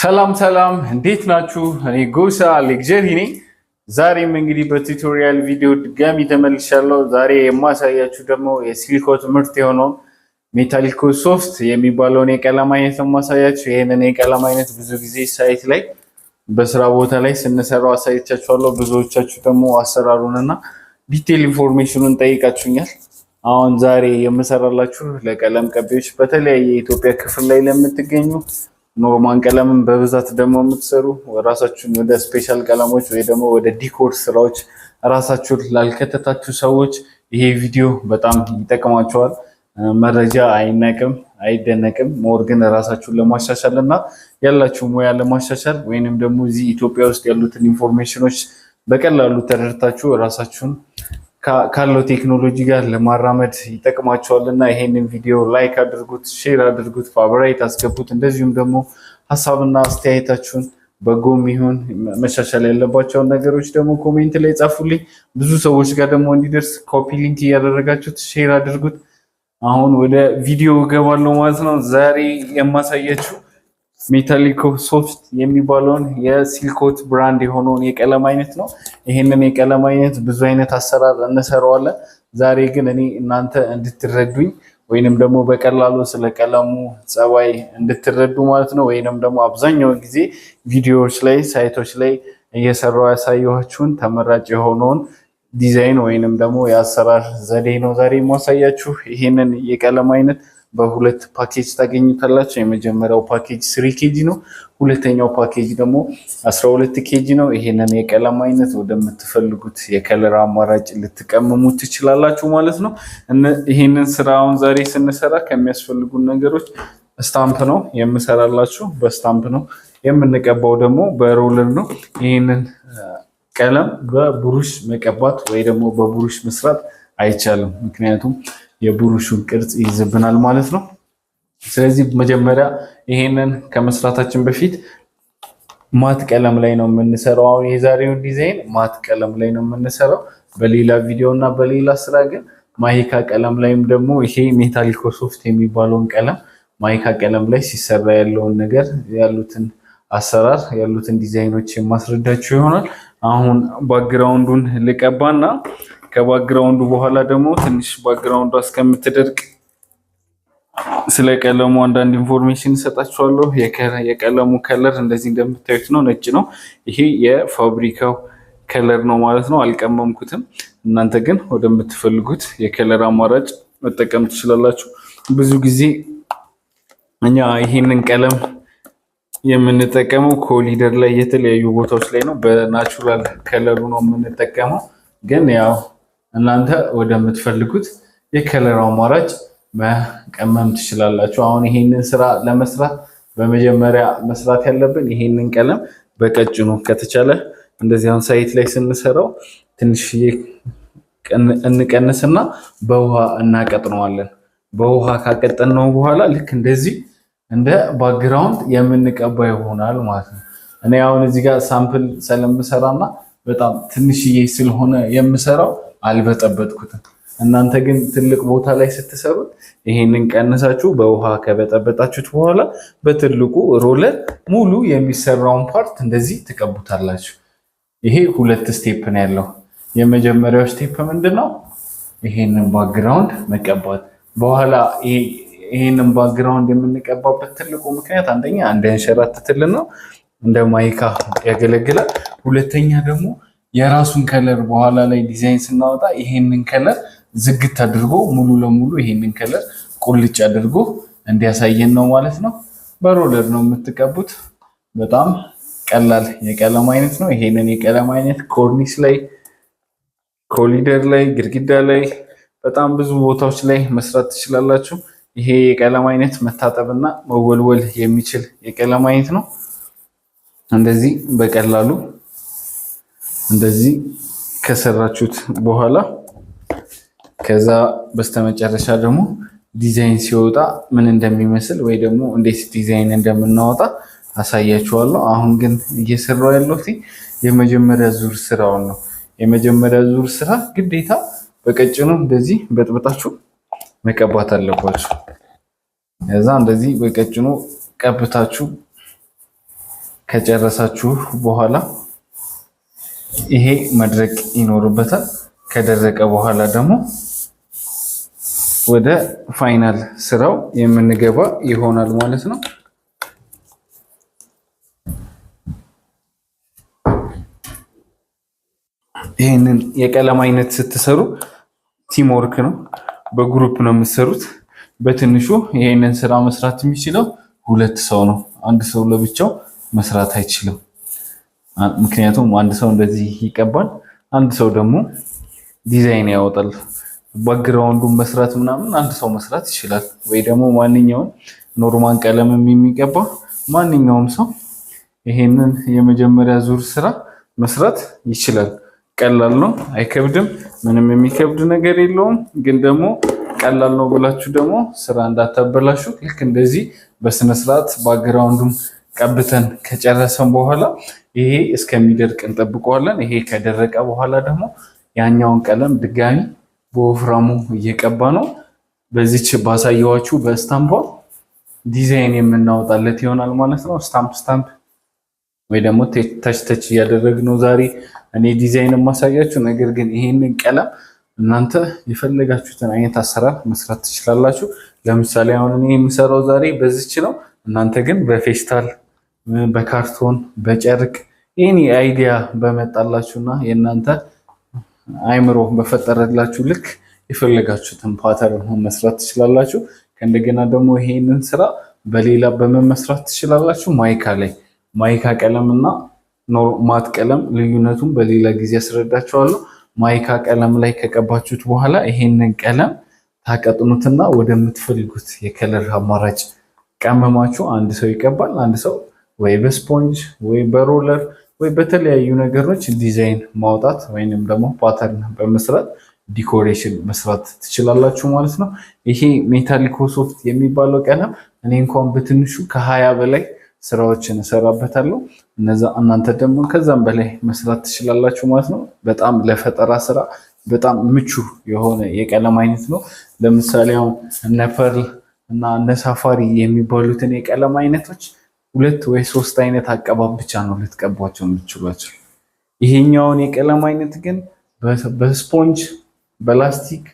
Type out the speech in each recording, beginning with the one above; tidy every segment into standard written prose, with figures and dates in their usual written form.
ሰላም ሰላም እንዴት ናችሁ? እኔ ጎሳ ሌክዠሪ ነኝ። ዛሬም እንግዲህ በቱቶሪያል ቪዲዮ ድጋሚ ተመልሻለሁ። ዛሬ የማሳያችሁ ደግሞ የሲሊኮት ምርት የሆነውን ሜታሊኮ ሶፍት የሚባለውን የቀለም አይነት የማሳያችሁ። ይህንን የቀለም አይነት ብዙ ጊዜ ሳይት ላይ በስራ ቦታ ላይ ስንሰራው አሳይቻችኋለሁ። ብዙዎቻችሁ ደግሞ አሰራሩንና ዲቴል ኢንፎርሜሽኑን ጠይቃችሁኛል። አሁን ዛሬ የምሰራላችሁ ለቀለም ቀቢዎች በተለያየ የኢትዮጵያ ክፍል ላይ ለምትገኙ ኖርማል ቀለምን በብዛት ደግሞ የምትሰሩ ራሳችሁን ወደ ስፔሻል ቀለሞች ወይ ደግሞ ወደ ዲኮር ስራዎች ራሳችሁን ላልከተታችሁ ሰዎች ይሄ ቪዲዮ በጣም ይጠቅማችኋል። መረጃ አይናቅም አይደነቅም። ሞር ግን ራሳችሁን ለማሻሻል እና ያላችሁ ሙያ ለማሻሻል ወይንም ደግሞ እዚህ ኢትዮጵያ ውስጥ ያሉትን ኢንፎርሜሽኖች በቀላሉ ተረድታችሁ ራሳችሁን ካለው ቴክኖሎጂ ጋር ለማራመድ ይጠቅማቸዋል እና ይሄንን ቪዲዮ ላይክ አድርጉት፣ ሼር አድርጉት፣ ፋቮራይት አስገቡት። እንደዚሁም ደግሞ ሀሳብና አስተያየታችሁን በጎም ይሁን መሻሻል ያለባቸውን ነገሮች ደግሞ ኮሜንት ላይ ጻፉልኝ። ብዙ ሰዎች ጋር ደግሞ እንዲደርስ ኮፒ ሊንክ እያደረጋችሁት ሼር አድርጉት። አሁን ወደ ቪዲዮ እገባለሁ ማለት ነው። ዛሬ የማሳያችሁ ሜታሊኮ ሶፍት የሚባለውን የሲልኮት ብራንድ የሆነውን የቀለም አይነት ነው። ይሄንን የቀለም አይነት ብዙ አይነት አሰራር እንሰራዋለን። ዛሬ ግን እኔ እናንተ እንድትረዱኝ ወይንም ደግሞ በቀላሉ ስለ ቀለሙ ጸባይ እንድትረዱ ማለት ነው። ወይንም ደግሞ አብዛኛውን ጊዜ ቪዲዮዎች ላይ ሳይቶች ላይ እየሰራው ያሳየኋችሁን ተመራጭ የሆነውን ዲዛይን ወይንም ደግሞ የአሰራር ዘዴ ነው ዛሬ የማሳያችሁ። ይሄንን የቀለም አይነት በሁለት ፓኬጅ ታገኙታላችሁ። የመጀመሪያው ፓኬጅ 3 ኬጂ ነው። ሁለተኛው ፓኬጅ ደግሞ 12 ኬጂ ነው። ይሄንን የቀለም አይነት ወደምትፈልጉት የከለር አማራጭ ልትቀመሙ ትችላላችሁ ማለት ነው። ይሄንን ስራውን ዛሬ ስንሰራ ከሚያስፈልጉን ነገሮች ስታምፕ ነው የምሰራላችሁ። በስታምፕ ነው የምንቀባው፣ ደግሞ በሮለር ነው። ይሄንን ቀለም በብሩሽ መቀባት ወይ ደግሞ በብሩሽ መስራት አይቻልም፣ ምክንያቱም የብሩሹን ቅርጽ ይይዝብናል ማለት ነው። ስለዚህ መጀመሪያ ይሄንን ከመስራታችን በፊት ማት ቀለም ላይ ነው የምንሰራው። አሁን የዛሬውን ዲዛይን ማት ቀለም ላይ ነው የምንሰራው። በሌላ ቪዲዮ እና በሌላ ስራ ግን ማይካ ቀለም ላይም ደግሞ ይሄ ሜታሊኮ ሶፍት የሚባለውን ቀለም ማይካ ቀለም ላይ ሲሰራ ያለውን ነገር ያሉትን አሰራር ያሉትን ዲዛይኖች የማስረዳችሁ ይሆናል። አሁን ባክግራውንዱን ልቀባና ከባክግራውንዱ በኋላ ደግሞ ትንሽ ባክግራውንዱ እስከምትደርቅ ስለ ቀለሙ አንዳንድ ኢንፎርሜሽን እሰጣችኋለሁ። የቀለሙ ከለር እንደዚህ እንደምታዩት ነው፣ ነጭ ነው። ይሄ የፋብሪካው ከለር ነው ማለት ነው። አልቀመምኩትም። እናንተ ግን ወደምትፈልጉት የከለር አማራጭ መጠቀም ትችላላችሁ። ብዙ ጊዜ እኛ ይሄንን ቀለም የምንጠቀመው ኮሊደር ላይ የተለያዩ ቦታዎች ላይ ነው። በናቹራል ከለሩ ነው የምንጠቀመው። ግን ያው እናንተ ወደምትፈልጉት የከለር አማራጭ መቀመም ትችላላችሁ። አሁን ይሄንን ስራ ለመስራት በመጀመሪያ መስራት ያለብን ይሄንን ቀለም በቀጭኑ ከተቻለ እንደዚህ አሁን ሳይት ላይ ስንሰራው ትንሽዬ እንቀንስና በውሃ እናቀጥነዋለን። በውሃ ካቀጠነው በኋላ ልክ እንደዚህ እንደ ባክግራውንድ የምንቀባ ይሆናል ማለት ነው። እኔ አሁን እዚህ ጋር ሳምፕል ስለምሰራና በጣም ትንሽዬ ስለሆነ የምሰራው አልበጠበጥኩትም። እናንተ ግን ትልቅ ቦታ ላይ ስትሰሩት ይሄንን ቀንሳችሁ በውሃ ከበጠበጣችሁት በኋላ በትልቁ ሮለር ሙሉ የሚሰራውን ፓርት እንደዚህ ትቀቡታላችሁ። ይሄ ሁለት ስቴፕ ነው ያለው። የመጀመሪያው ስቴፕ ምንድነው? ይሄንን ባክግራውንድ መቀባት። በኋላ ይሄንን ባክግራውንድ የምንቀባበት ትልቁ ምክንያት አንደኛ እንዳይንሸራተትልን ነው፣ እንደ ማይካ ያገለግላል። ሁለተኛ ደግሞ የራሱን ከለር በኋላ ላይ ዲዛይን ስናወጣ ይሄንን ከለር ዝግት አድርጎ ሙሉ ለሙሉ ይሄንን ከለር ቁልጭ አድርጎ እንዲያሳየን ነው ማለት ነው። በሮለር ነው የምትቀቡት። በጣም ቀላል የቀለም አይነት ነው። ይሄንን የቀለም አይነት ኮርኒስ ላይ፣ ኮሊደር ላይ፣ ግድግዳ ላይ በጣም ብዙ ቦታዎች ላይ መስራት ትችላላችሁ። ይሄ የቀለም አይነት መታጠብና መወልወል የሚችል የቀለም አይነት ነው። እንደዚህ በቀላሉ እንደዚህ ከሰራችሁት በኋላ ከዛ በስተመጨረሻ ደግሞ ዲዛይን ሲወጣ ምን እንደሚመስል ወይ ደግሞ እንዴት ዲዛይን እንደምናወጣ አሳያችኋለሁ። አሁን ግን እየሰራው ያለሁት የመጀመሪያ ዙር ስራውን ነው። የመጀመሪያ ዙር ስራ ግዴታ በቀጭኑ እንደዚህ በጥብጣችሁ መቀባት አለባችሁ። ከዛ እንደዚህ በቀጭኑ ቀብታችሁ ከጨረሳችሁ በኋላ ይሄ መድረቅ ይኖርበታል። ከደረቀ በኋላ ደግሞ ወደ ፋይናል ስራው የምንገባ ይሆናል ማለት ነው። ይሄንን የቀለም አይነት ስትሰሩ ቲም ወርክ ነው፣ በግሩፕ ነው የምትሰሩት። በትንሹ ይሄንን ስራ መስራት የሚችለው 2 ሰው ነው። አንድ ሰው ለብቻው መስራት አይችልም። ምክንያቱም አንድ ሰው እንደዚህ ይቀባል፣ አንድ ሰው ደግሞ ዲዛይን ያወጣል። ባክግራውንዱን መስራት ምናምን አንድ ሰው መስራት ይችላል። ወይ ደግሞ ማንኛውም ኖርማል ቀለምም የሚቀባ ማንኛውም ሰው ይሄንን የመጀመሪያ ዙር ስራ መስራት ይችላል። ቀላል ነው፣ አይከብድም። ምንም የሚከብድ ነገር የለውም። ግን ደግሞ ቀላል ነው ብላችሁ ደግሞ ስራ እንዳታበላሹ። ልክ እንደዚህ በስነ ስርዓት ባክግራውንዱን ቀብተን ከጨረሰን በኋላ ይሄ እስከሚደርቅ እንጠብቀዋለን። ይሄ ከደረቀ በኋላ ደግሞ ያኛውን ቀለም ድጋሚ በወፍራሙ እየቀባ ነው በዚች ባሳየዋችሁ በስታምፓ ዲዛይን የምናወጣለት ይሆናል ማለት ነው። ስታምፕ ወይ ደግሞ ተች እያደረግነው ዛሬ እኔ ዲዛይን የማሳያችሁ። ነገር ግን ይሄንን ቀለም እናንተ የፈለጋችሁትን አይነት አሰራር መስራት ትችላላችሁ። ለምሳሌ አሁን እኔ የምሰራው ዛሬ በዚች ነው። እናንተ ግን በፌስታል፣ በካርቶን፣ በጨርቅ ይሄን አይዲያ በመጣላችሁና የእናንተ አይምሮ በፈጠረላችሁ ልክ የፈለጋችሁትን ፓተርን መስራት ትችላላችሁ። ከእንደገና ደግሞ ይሄንን ስራ በሌላ በመመስራት ትችላላችሁ። ማይካ ቀለምና ማት ቀለም ልዩነቱን በሌላ ጊዜ ያስረዳችኋለሁ። ማይካ ቀለም ላይ ከቀባችሁት በኋላ ይሄንን ቀለም ታቀጥኑትና ወደምትፈልጉት የከለር አማራጭ ቀመማችሁ አንድ ሰው ይቀባል። አንድ ሰው ወይ በስፖንጅ ወይ በሮለር ወይ በተለያዩ ነገሮች ዲዛይን ማውጣት ወይንም ደግሞ ፓተርን በመስራት ዲኮሬሽን መስራት ትችላላችሁ ማለት ነው። ይሄ ሜታሊኮ ሶፍት የሚባለው ቀለም እኔ እንኳን በትንሹ ከ20 በላይ ስራዎችን እሰራበታለሁ። እናንተ ደግሞ ከዛም በላይ መስራት ትችላላችሁ ማለት ነው። በጣም ለፈጠራ ስራ በጣም ምቹ የሆነ የቀለም አይነት ነው። ለምሳሌ አሁን እነ ፐርል እና እነ ሳፋሪ የሚባሉትን የቀለም አይነቶች 2 ወይ 3 አይነት አቀባብ ብቻ ነው ልትቀቧቸው የምትችሏቸው። ይሄኛውን የቀለም አይነት ግን በስፖንጅ፣ በላስቲክ፣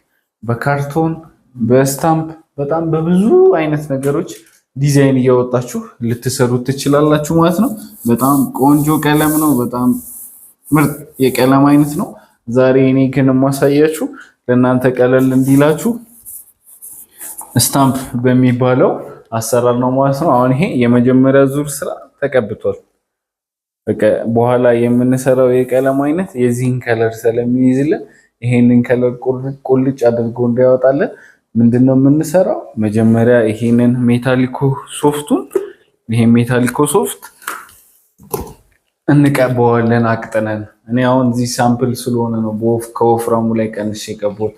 በካርቶን፣ በስታምፕ በጣም በብዙ አይነት ነገሮች ዲዛይን እያወጣችሁ ልትሰሩት ትችላላችሁ ማለት ነው። በጣም ቆንጆ ቀለም ነው። በጣም ምርጥ የቀለም አይነት ነው። ዛሬ እኔ ግን የማሳያችሁ ለእናንተ ቀለል እንዲላችሁ ስታምፕ በሚባለው አሰራር ነው ማለት ነው። አሁን ይሄ የመጀመሪያ ዙር ስራ ተቀብቷል። በኋላ የምንሰራው የቀለም አይነት የዚህን ከለር ስለሚይዝልን ይሄንን ከለር ቁልጭ አድርጎ እንዳያወጣለን ምንድነው የምንሰራው? መጀመሪያ ይሄንን ሜታሊኮ ሶፍት እንቀባዋለን አቅጥነን። እኔ አሁን እዚህ ሳምፕል ስለሆነ ነው ከወፍራሙ ላይ ቀንሼ የቀባሁት።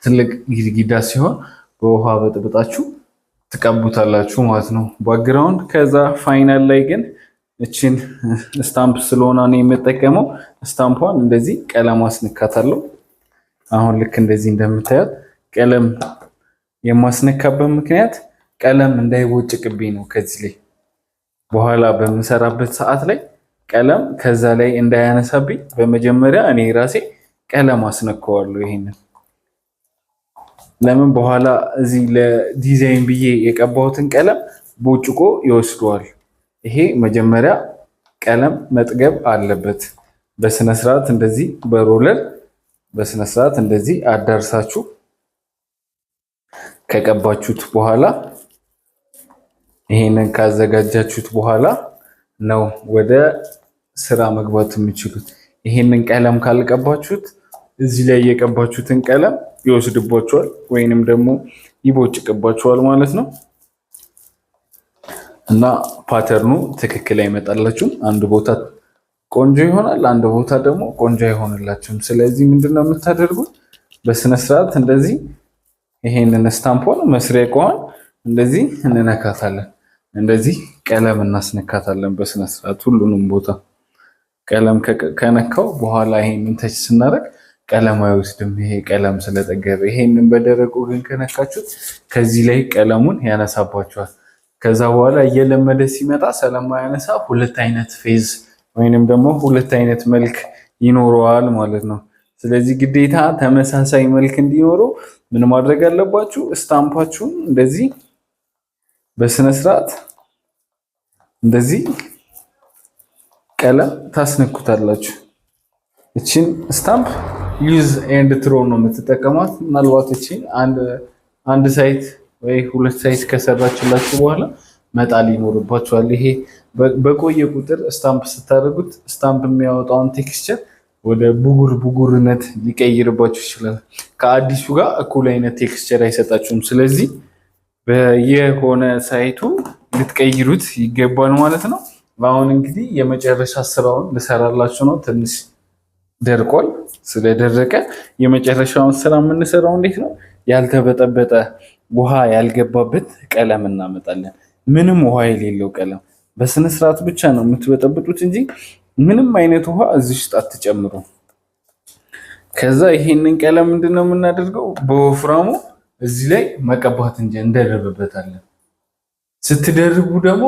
ትልቅ ግድግዳ ሲሆን በውሃ በጥብጣችሁ ትቀቡታላችሁ ማለት ነው ባክግራውንድ። ከዛ ፋይናል ላይ ግን እቺን ስታምፕ ስለሆነ ነው የምጠቀመው። ስታምፓን እንደዚህ ቀለም አስነካታለሁ። አሁን ልክ እንደዚህ እንደምታዩት ቀለም የማስነካበት ምክንያት ቀለም እንዳይቦጭቅብኝ ነው። ከዚህ ላይ በኋላ በምሰራበት ሰዓት ላይ ቀለም ከዛ ላይ እንዳያነሳብኝ በመጀመሪያ እኔ ራሴ ቀለም አስነካዋለሁ። ይሄንን ለምን በኋላ እዚህ ለዲዛይን ብዬ የቀባሁትን ቀለም ቦጭቆ ይወስደዋል። ይሄ መጀመሪያ ቀለም መጥገብ አለበት። በስነ ስርዓት እንደዚህ በሮለር በስነ ስርዓት እንደዚህ አዳርሳችሁ ከቀባችሁት በኋላ ይሄንን ካዘጋጃችሁት በኋላ ነው ወደ ስራ መግባት የምችሉት። ይሄንን ቀለም ካልቀባችሁት እዚህ ላይ የቀባችሁትን ቀለም ይወስድባችኋል ወይንም ደግሞ ይቦጭቅባችኋል ማለት ነው እና ፓተርኑ ትክክል አይመጣላችሁም። አንድ ቦታ ቆንጆ ይሆናል፣ አንድ ቦታ ደግሞ ቆንጆ አይሆንላችሁም። ስለዚህ ምንድነው የምታደርጉት? በስነ ስርዓት እንደዚህ ይሄንን ስታምፖን መስሪያ ከሆነ እንደዚህ እንነካታለን። እንደዚህ ቀለም እናስነካታለን በስነ ስርዓት ሁሉንም ቦታ ቀለም ከነካው በኋላ ይሄንን ተች ስናደርግ ቀለም አይወስድም። ይሄ ቀለም ስለጠገበ። ይሄንን በደረቁ ግን ከነካችሁት ከዚህ ላይ ቀለሙን ያነሳባችኋል። ከዛ በኋላ እየለመደ ሲመጣ ስለማያነሳ ሁለት አይነት ፌዝ ወይንም ደግሞ ሁለት አይነት መልክ ይኖረዋል ማለት ነው። ስለዚህ ግዴታ ተመሳሳይ መልክ እንዲኖረው ምን ማድረግ አለባችሁ? ስታምፓችሁን እንደዚህ በስነ ስርዓት እንደዚህ ቀለም ታስነኩታላችሁ። እቺን ስታምፕ ዩዝ ኤንድ ትሮ ነው የምትጠቀሟት። ምናልባት እቺን አንድ ሳይት ወይ ሁለት ሳይት ከሰራችላችሁ በኋላ መጣል ይኖርባችኋል። ይሄ በቆየ ቁጥር ስታምፕ ስታደርጉት ስታምፕ የሚያወጣውን ቴክስቸር ወደ ቡጉርነት ሊቀይርባችሁ ይችላል። ከአዲሱ ጋር እኩል አይነት ቴክስቸር አይሰጣችሁም። ስለዚህ በየሆነ ሳይቱ ልትቀይሩት ይገባል ማለት ነው። አሁን እንግዲህ የመጨረሻ ስራውን ልሰራላችሁ ነው። ትንሽ ደርቋል። ስለደረቀ የመጨረሻውን ስራ የምንሰራው እንዴት ነው? ያልተበጠበጠ ውሃ ያልገባበት ቀለም እናመጣለን። ምንም ውሃ የሌለው ቀለም በስነ ስርዓት ብቻ ነው የምትበጠብጡት እንጂ ምንም አይነት ውሃ እዚህ ውስጥ አትጨምሩ። ከዛ ይሄንን ቀለም ምንድነው የምናደርገው? በወፍራሙ እዚህ ላይ መቀባት እንጂ እንደርብበታለን። ስትደርቡ ደግሞ